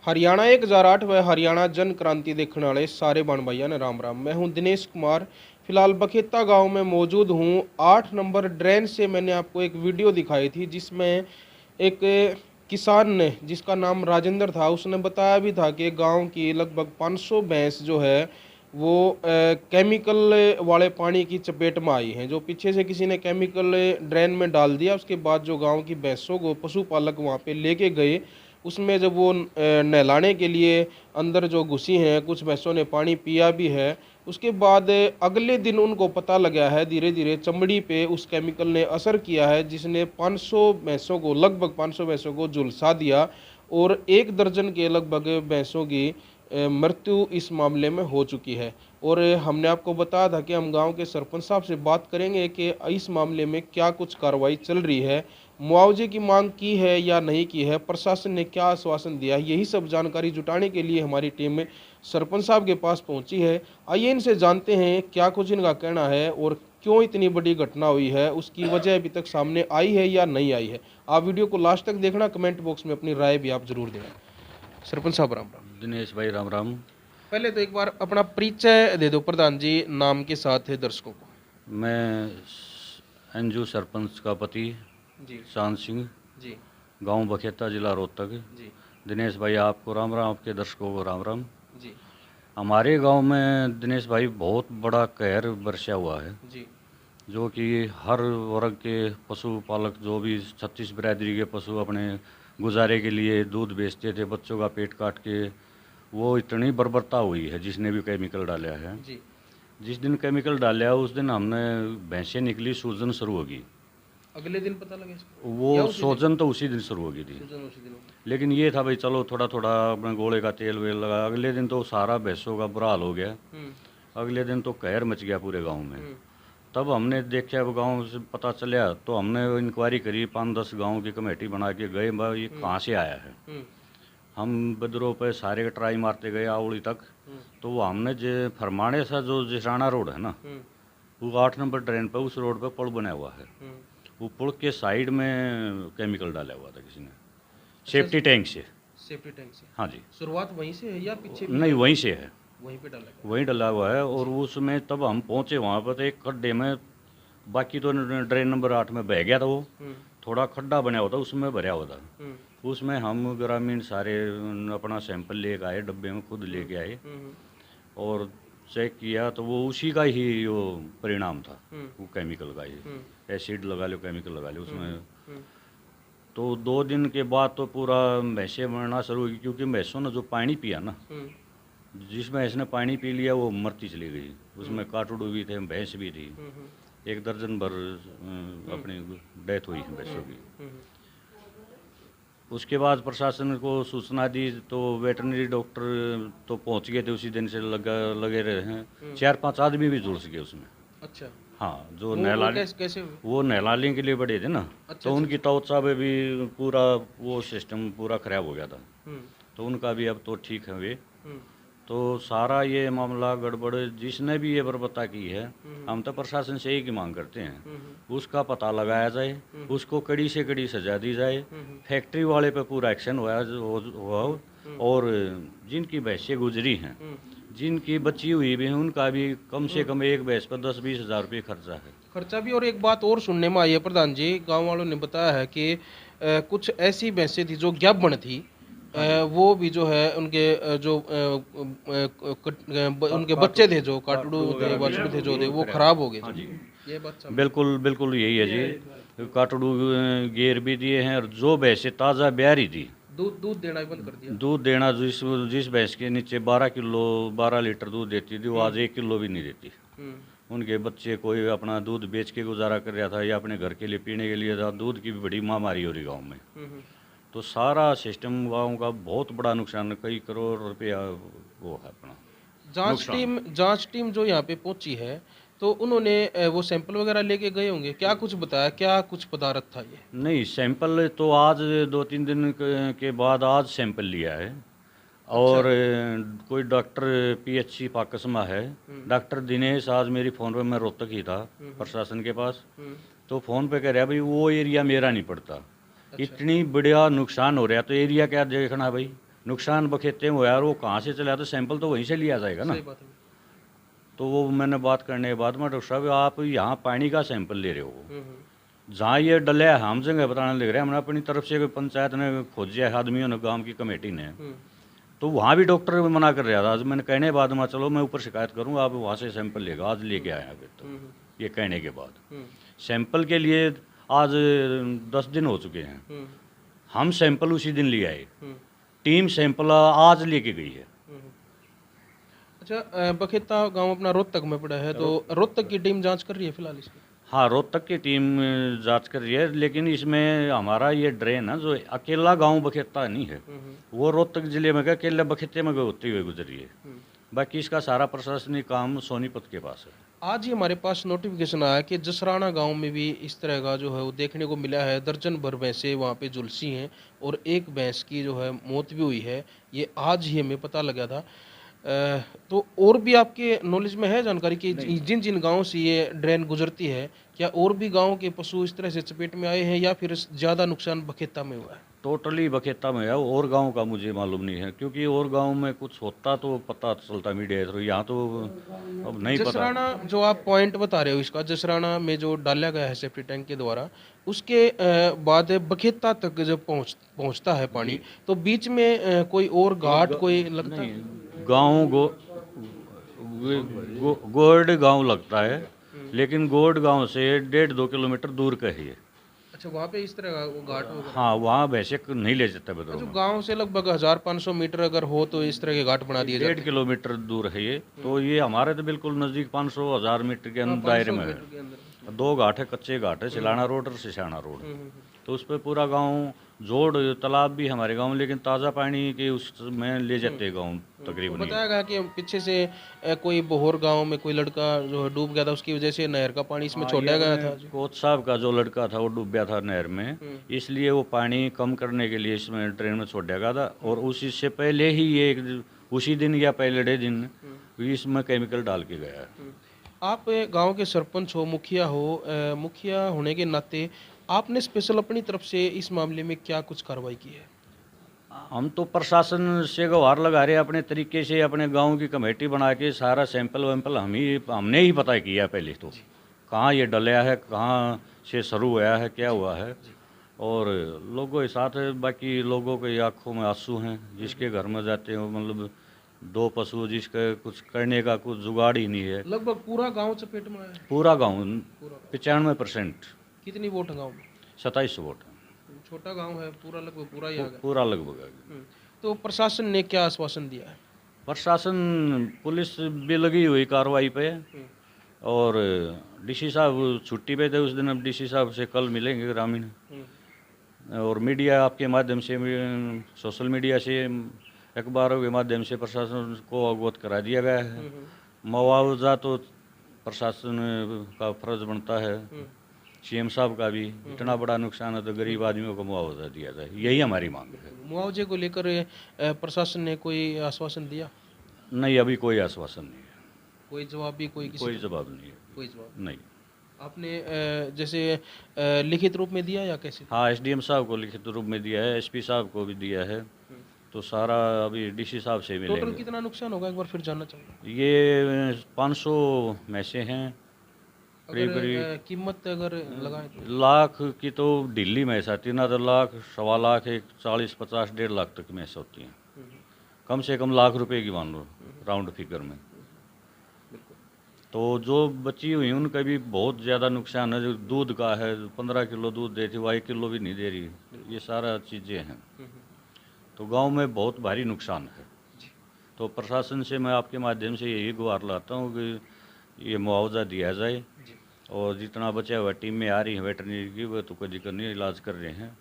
हरियाणा 1008 व हरियाणा जन क्रांति देखने वाले सारे बहन भाइयों ने राम राम। मैं हूं दिनेश कुमार। फिलहाल बखेता गांव में मौजूद हूं। 8 नंबर ड्रेन से मैंने आपको एक वीडियो दिखाई थी जिसमें एक किसान ने, जिसका नाम राजेंद्र था, उसने बताया भी था कि गांव की लगभग 500 भैंस जो है वो केमिकल वाले पानी की चपेट में आई हैं। जो पीछे से किसी ने केमिकल ड्रेन में डाल दिया, उसके बाद जो गांव की भैंसों को पशुपालक वहां पे लेके गए, उसमें जब वो नहलाने के लिए अंदर जो घुसी हैं, कुछ भैंसों ने पानी पिया भी है। उसके बाद अगले दिन उनको पता लगा है, धीरे धीरे चमड़ी पे उस केमिकल ने असर किया है, जिसने 500 भैंसों को, लगभग 500 भैंसों को झुलसा दिया और 1 दर्जन के लगभग भैंसों की मृत्यु इस मामले में हो चुकी है। और हमने आपको बताया था कि हम गांव के सरपंच साहब से बात करेंगे कि इस मामले में क्या कुछ कार्रवाई चल रही है, मुआवजे की मांग की है या नहीं की है, प्रशासन ने क्या आश्वासन दिया है। यही सब जानकारी जुटाने के लिए हमारी टीम में सरपंच साहब के पास पहुंची है। आइए इनसे जानते हैं क्या कुछ इनका कहना है और क्यों इतनी बड़ी घटना हुई है, उसकी वजह अभी तक सामने आई है या नहीं आई है। आप वीडियो को लास्ट तक देखना, कमेंट बॉक्स में अपनी राय भी आप जरूर देना। सरपंच साहब राम राम। दिनेश भाई राम राम। पहले तो एक बार अपना परिचय दे दो प्रधान जी, नाम के साथ है दर्शकों को। मैं अंजू सरपंच का पति जी शान सिंह, जी गांव बखेता, जिला रोहतक। जी दिनेश भाई आपको राम राम, आपके दर्शकों को राम राम। जी हमारे गांव में दिनेश भाई बहुत बड़ा कहर बरसा हुआ है, जी जो कि हर वर्ग के पशुपालक, जो भी 36 बिरादरी के पशु अपने गुजारे के लिए दूध बेचते थे, बच्चों का पेट काट के, वो इतनी बर्बरता हुई है जिसने भी केमिकल डाला है। जी। जिस दिन केमिकल डाला उस दिन हमने भैंसें निकली, सूजन शुरू होगी। अगले दिन पता लगा इसको वो या उसी दिन? सूजन तो उसी दिन शुरू होगी थी, सूजन उसी दिन होगी। लेकिन ये था भाई चलो थोड़ा थोड़ा अपने गोले का तेल वेल लगा। अगले दिन तो सारा भैंसों का बुरा हाल हो गया। अगले दिन तो कहर मच गया पूरे गांव में। तब हमने देखा, अब गांव से पता चला तो हमने इंक्वायरी करी, 5-10 गांव की कमेटी बना के गए, भाई ये कहाँ से आया है। हम बदरों पे सारे ट्राई मारते गए आवड़ी तक। तो वो हमने जो फरमाने सा जो जिसाना रोड है ना, वो 8 नंबर ट्रेन पे, उस रोड पे पुल बना हुआ है। वो पुल के साइड में केमिकल डाला हुआ था किसी ने, सेफ्टी टैंक से। सेफ्टी टैंक से? हाँ जी। शुरुआत वहीं से है या पीछे भी? नहीं, वहीं से है, वहीं पे डाला है। वहीं डला हुआ है। और उसमें तब हम पहुँचे वहाँ पर, तो एक खड्डे में, बाकी तो ड्रेन नंबर 8 में बह गया था वो, थोड़ा खड्डा बना हुआ था, उसमें भरा हुआ था। उसमें हम ग्रामीण सारे अपना सैंपल लेके आए, डब्बे में खुद लेके आए और चेक किया, तो वो उसी का ही वो परिणाम था, वो केमिकल का ही। एसिड लगा लो, केमिकल लगा लो उसमें। तो 2 दिन के बाद तो पूरा भैंसें मरना शुरू हुई, क्योंकि भैंसों ने जो पानी पिया ना, जिस भैंस ने पानी पी लिया वो मरती चली गई। उसमें काटड़ू भी थे, भैंस भी थी, 1 दर्जन भर अपनी डेथ हुई है भैंसों की। उसके बाद प्रशासन को सूचना दी तो वेटरनरी डॉक्टर तो पहुंच गए थे, उसी दिन से लगे रहे हैं। 4-5 आदमी भी जुड़ सके उसमें। अच्छा। हाँ, जो वो नहलाने, कैसे वो नहलाने के लिए बड़े थे ना। अच्छा, तो उनकी तवचा में भी पूरा वो सिस्टम पूरा खराब हो गया था। तो उनका भी अब तो ठीक है वे। तो सारा ये मामला गड़बड़ जिसने भी ये बर्बरता की है, हम तो प्रशासन से एक ही मांग करते हैं, उसका पता लगाया जाए, उसको कड़ी से कड़ी सजा दी जाए, फैक्ट्री वाले पे पूरा एक्शन हुआ और जिनकी भैंसें गुजरी हैं, जिनकी बची हुई भी हैं, उनका भी कम से कम एक भैंस पर 10-20 हज़ार रुपये खर्चा है। खर्चा भी। और एक बात और सुनने में आई है प्रधान जी, गांव वालों ने बताया है कि कुछ ऐसी भैंसें थी जो ज्ञापन थी, वो भी जो है उनके उनके बच्चे थे, जो काटड़ू थे, बछड़े थे, जो थे वो खराब हो गए थे। हाँ जी, ये बात बिल्कुल बिल्कुल यही है जी। काटड़ू गेर भी दिए हैं, और जो भैंसें ताज़ा ब्यारी थी, दूध दूध देना भी बंद कर दिया। दूध देना, जिस जिस भैंस के नीचे 12 लीटर दूध देती थी, वो आज 1 किलो भी नहीं देती। उनके बच्चे कोई अपना दूध बेच के गुजारा कर रहा था, या अपने घर के लिए पीने के लिए था। दूध की भी बड़ी महामारी हो रही गाँव में। तो सारा सिस्टम गाँव का बहुत बड़ा नुकसान, कई करोड़ रुपया वो है अपना। जांच टीम जो यहाँ पे पहुंची है, तो उन्होंने वो सैंपल वगैरह लेके गए होंगे, क्या कुछ बताया, क्या कुछ पदार्थ था ये? नहीं, सैंपल तो आज 2-3 दिन के बाद आज सैंपल लिया है। और कोई डॉक्टर पीएचसी पाकसमा है, डॉक्टर दिनेश, आज मेरी फ़ोन पे, मैं रोहतक ही था प्रशासन के पास, तो फ़ोन पे कह रहा भाई वो एरिया मेरा नहीं पड़ता। इतनी बढ़िया नुकसान हो रहा है तो एरिया क्या देखना भाई। नुकसान बखेते में हुआ और वो कहाँ से चला तो सैंपल तो वहीं से लिया जाएगा ना। सही बात है। तो वो मैंने बात करने के बाद में डॉक्टर साहब आप यहाँ पानी का सैंपल ले रहे हो, हम्म। जहाँ ये डले है हम जगह बताने लग रहे हैं, हमने अपनी तरफ से पंचायत ने खोजा है, आदमियों ने, गांव की कमेटी ने, तो वहाँ भी डॉक्टर मना कर रहा था। आज मैंने कहने के बाद में चलो मैं ऊपर शिकायत करूँगा, आप वहाँ से सैंपल लेगा, आज लेके आए अभी तो। ये कहने के बाद सैंपल के लिए आज 10 दिन हो चुके हैं, हम सैंपल उसी दिन ले आए, टीम सैंपल आज लेके गई है। अच्छा, बखेता गांव अपना रोहतक में पड़ा है, तो रोहतक की टीम जांच कर रही है फिलहाल इसकी? हाँ, रोहतक की टीम जांच कर रही है, लेकिन इसमें हमारा ये ड्रेन है जो अकेला गांव बखेता नहीं है, वो रोहतक जिले में अकेले बखेते में होती हुई गुजरी है। बाकी इसका सारा प्रशासनिक काम सोनीपत के पास है। आज ही हमारे पास नोटिफिकेशन आया कि जसराना गांव में भी इस तरह का जो है वो देखने को मिला है। दर्जन भर भैंसें वहाँ पे झुलसी हैं और एक भैंस की जो है मौत भी हुई है। ये आज ही हमें पता लगा था। तो और भी आपके नॉलेज में है जानकारी कि जिन जिन गांवों से ये ड्रेन गुजरती है, क्या और भी गांव के पशु इस तरह से चपेट में आए हैं या फिर ज़्यादा नुकसान बखेता में हुआ है? टोटली बखेता में है, और गांव का मुझे मालूम नहीं है, क्योंकि और गांव में कुछ होता तो पता चलता मीडिया थ्रू, यहाँ तो अब नहीं पता। जसराना जो आप पॉइंट बता रहे हो इसका, जसराना में जो डाला गया है सेफ्टी टैंक के द्वारा, उसके बाद बखेता तक जब पहुंचता है पानी, तो बीच में कोई और घाट कोई लगता है? गांव गोड गांव लगता है, लेकिन गोड गांव से 1.5-2 किलोमीटर दूर का ही है। अच्छा, वहाँ पे इस तरह का वो घाट होगा? हाँ, वहाँ भैंसे नहीं ले जाते जो बदरो में। गांव से लगभग 1500 मीटर अगर हो तो इस तरह के घाट बना दिए जाते 1.5 किलोमीटर दूर है ये, तो ये हमारे तो बिल्कुल नज़दीक 500-1000 मीटर के हैं। दायरे में 500 है। मीटर के अंदर। 2 घाट है, कच्चे घाट है, सिलाना रोड और सिशाना रोड। तो उस पर पूरा गांव, जोड़ तालाब भी हमारे गांव, लेकिन ताज़ा पानी के उसमें ले जाते हैं गांव तकरीबन। बताया गया कि पीछे से कोई बोहर गांव में कोई लड़का जो है डूब गया था, उसकी वजह से नहर का पानी इसमें छोड़ा गया था। कोच साहब का जो लड़का था वो डूब गया था नहर में, इसलिए वो पानी कम करने के लिए इसमें ट्रेन में छोड़ा गया था, और उसी से पहले ही ये उसी दिन या पहले दिन इसमें केमिकल डाल के गया है। आप गांव के सरपंच हो, मुखिया हो, मुखिया होने के नाते आपने स्पेशल अपनी तरफ से इस मामले में क्या कुछ कार्रवाई की है? हम तो प्रशासन से गुहार लगा रहे हैं अपने तरीके से, अपने गांव की कमेटी बना के सारा सैंपल वैंपल हमने ही पता किया पहले तो, कहाँ ये डलाया है, कहाँ से शुरू हुआ है, क्या हुआ है, और लोगों के साथ बाकी लोगों के आंखों में आंसू हैं, जिसके घर में जाते हैं मतलब 2 पशु, जिसका कुछ करने का कुछ जुगाड़ ही नहीं है। लगभग पूरा गांव चपेट में आया है? पूरा गाँव 95%। कितनी वोट है गांव में? 27 वोट। छोटा गांव है, पूरा लगभग पूरा ही आ गया। पूरा लगभग आ गया। तो प्रशासन ने क्या आश्वासन दिया है? प्रशासन, पुलिस भी लगी हुई कार्रवाई पे, और डीसी साहब छुट्टी पे थे उस दिन, अब डीसी साहब से कल मिलेंगे ग्रामीण, और मीडिया आपके माध्यम से, सोशल मीडिया से, अखबारों के माध्यम से प्रशासन को अवगत करा दिया गया है। मुआवजा तो प्रशासन का फर्ज बनता है, सीएम साहब का भी, इतना बड़ा नुकसान है तो गरीब आदमियों को मुआवजा दिया जाए, यही हमारी मांग है। मुआवजे को लेकर प्रशासन ने कोई आश्वासन दिया? नहीं, अभी कोई आश्वासन नहीं है, कोई जवाब भी कोई कोई जवाब नहीं है। कोई जवाब नहीं। आपने जैसे लिखित रूप में दिया या कैसे? हाँ, एसडीएम साहब को लिखित रूप में दिया है, एसपी साहब को भी दिया है, तो सारा अभी डीसी साहब से टोटल मिलेंगे। कितना नुकसान होगा एक बार फिर जानना चाहूँगा? ये 500 में से हैं, करीब अगर कीमत अगर लगाएं तो? लाख की तो दिल्ली में ऐसा आती ना, तो लाख, 1.25 लाख, 40-50, 1.5 लाख तक में ऐसा होती हैं। कम से कम लाख रुपए की मान लो राउंड फिगर में। तो जो बची हुई उनका भी बहुत ज़्यादा नुकसान है। जो दूध का है, 15 किलो दूध देती, वो 1 किलो भी नहीं दे रही, ये सारा चीज़ें हैं, तो गांव में बहुत भारी नुकसान है। तो प्रशासन से मैं आपके माध्यम से यही गुहार लाता हूँ कि ये मुआवजा दिया जाए, और जितना बचा हुआ टीम में आ रही है वेटरनरी की, वो तो कोई दिक्कत नहीं, इलाज कर रहे हैं,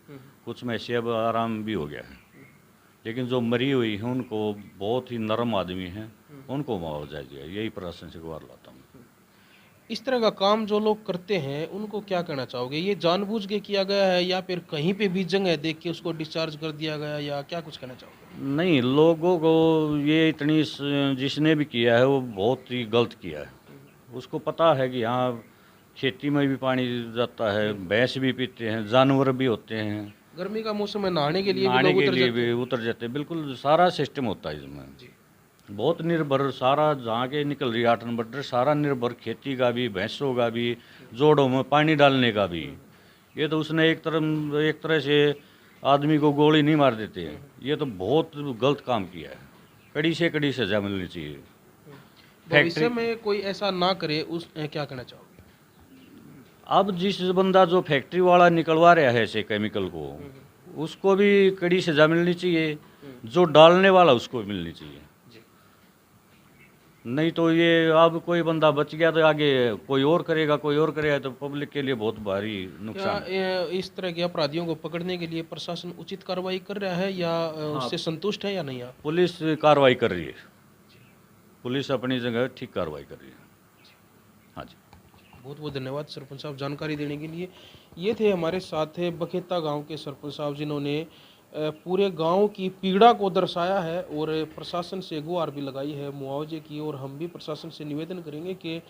कुछ में से अब आराम भी हो गया है, लेकिन जो मरी हुई है उनको, बहुत ही नरम आदमी हैं, उनको मुआवजा दिया, यही प्रशासन से गुहार लाता हूँ। इस तरह का काम जो लोग करते हैं उनको क्या कहना चाहोगे? ये जानबूझ के किया गया है या फिर कहीं पे भी जगह देख के उसको डिस्चार्ज कर दिया गया, या क्या कुछ कहना चाहोगे? नहीं, लोगों को ये इतनी, जिसने भी किया है वो बहुत ही गलत किया है। उसको पता है कि यहाँ खेती में भी पानी जाता है, भैंस भी पीते हैं, जानवर भी होते हैं, गर्मी का मौसम है, नहाने के लिए भी नहाने लोग के उतर लिए जाते भी उतर जाते हैं। बिल्कुल सारा सिस्टम होता है इसमें। जी। बहुत निर्भर सारा जहाँ के निकल रही है 8 नंबर ट्रेन, सारा निर्भर खेती का भी, भैंसों का भी, जोड़ों में पानी डालने का भी। ये तो उसने एक तरह से आदमी को गोली नहीं मार देते हैं। ये तो बहुत गलत काम किया है। कड़ी सजा मिलनी चाहिए। भविष्य फैक्ट्री में कोई ऐसा ना करे, उस क्या कहना चाहोगे? अब जिस बंदा जो फैक्ट्री वाला निकलवा रहा है ऐसे केमिकल को, उसको भी कड़ी सजा मिलनी चाहिए। जो डालने वाला उसको भी मिलनी चाहिए। जी। नहीं तो ये अब कोई बंदा बच गया तो आगे कोई और करेगा तो पब्लिक के लिए बहुत भारी क्या नुकसान है। इस तरह के अपराधियों को पकड़ने के लिए प्रशासन उचित कार्रवाई कर रहा है, या उससे संतुष्ट है या नहीं आप? पुलिस कार्रवाई कर रही है। पुलिस अपनी जगह ठीक कार्रवाई कर रही है। हाँ जी। बहुत बहुत धन्यवाद सरपंच साहब जानकारी देने के लिए। ये थे हमारे साथ है बखेता गांव के सरपंच साहब, जिन्होंने पूरे गांव की पीड़ा को दर्शाया है और प्रशासन से गुहार भी लगाई है मुआवजे की। और हम भी प्रशासन से निवेदन करेंगे कि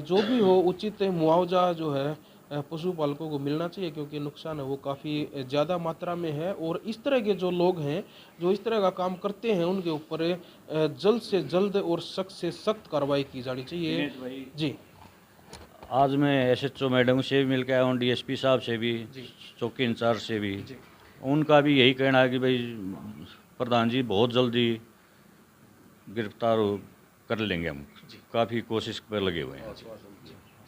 जो भी हो उचित मुआवजा जो है पशुपालकों को मिलना चाहिए, क्योंकि नुकसान है वो काफ़ी ज़्यादा मात्रा में है। और इस तरह के जो लोग हैं जो इस तरह का काम करते हैं, उनके ऊपर जल्द से जल्द और सख्त से सख्त कार्रवाई की जानी चाहिए। जी। आज मैं SHO मैडम से भी मिल के आया हूँ, DSP साहब से भी, जी। चौकी इंचार्ज से भी। जी। उनका भी यही कहना है कि भाई प्रधान जी बहुत जल्दी गिरफ्तार कर लेंगे हम। काफ़ी कोशिश पर लगे हुए हैं।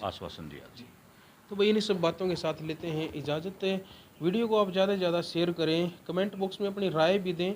आश्वासन दिया। तो भाई इन्हीं सब बातों के साथ लेते हैं इजाज़त। वीडियो को आप ज़्यादा से ज़्यादा शेयर करें, कमेंट बॉक्स में अपनी राय भी दें